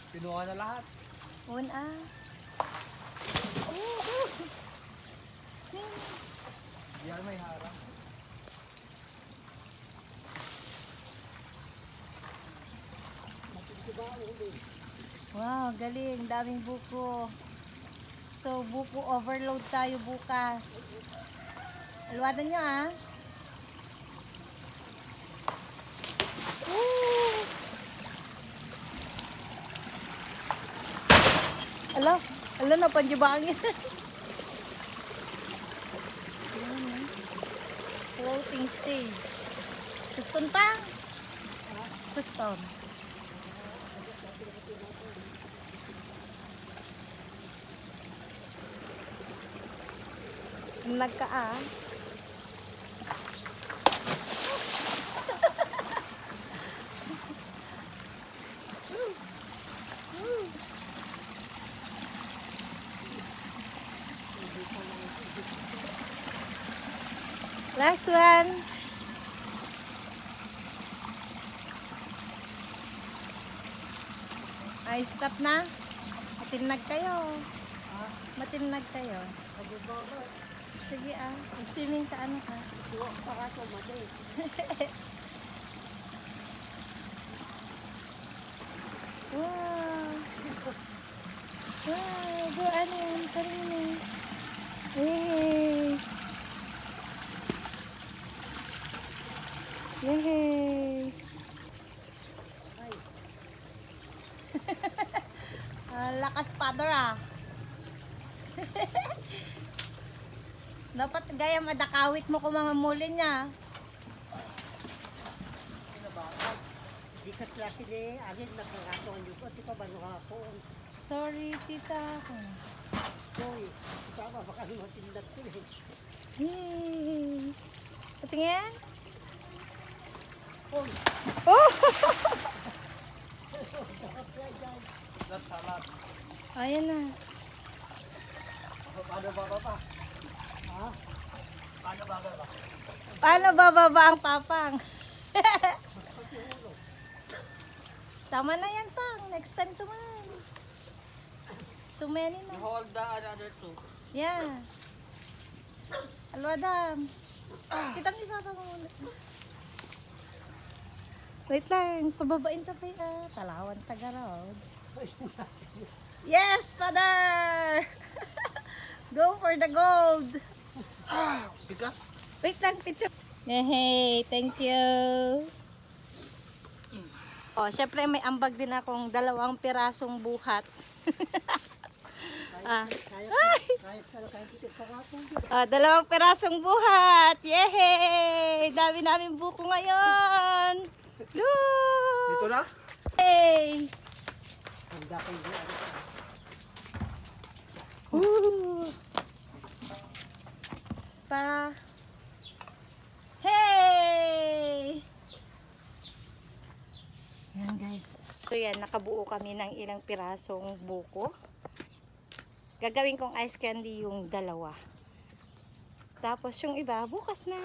Pinuha na lahat. Una. Diyan may harang. Wow, galing. Daming buko. So, buko overload tayo bukas. Alwadan nyo ah. Woo! Ala na panjibangin. Floating stage. Kuston pa? Kuston. Nagka ah. Last one. Ay, stop na. Matinag kayo. Matinag kayo. Sige ah. Mag-swimming ka ano ka. Wow. Wow. Go ano yan. Karino. Yay. Yay! Lakas father ah. Dapat gaya madakawit mo kung mga muli niya. Di ka klase ni Agin na karato ang lupa. Di pa ba nakakon? Sorry, tita. Hoy, tama baka himatindat ko eh. Yay! Patingin? Hoy, Oh! Lahat salat. Ayan na. Paano ba pa? ha? Paano ba ba? Paano bababa ang papang? Tama na yan, pang. Next time tuman. So many You na. hold the another two. Yeah. Alwadam. Kitang isasa mo muna. Wait lang. Pababain ka pa ah. Talawan Tagarod. Yes, father! Go for the gold. Pika? Wait lang, picture. Hey, thank you. Oh, syempre may ambag din akong 2 pirasong buhat. Kahit kahit titik pa kapon. 2 pirasong buhat. Yay! Dami namin buko ngayon. Woo! Dito na? Hey! Ang dapay di ano. Woo! Pa. Hey! Yan guys. So yan, nakabuo kami ng ilang pirasong buko. Gagawin kong ice candy yung 2. Tapos yung iba, bukas na.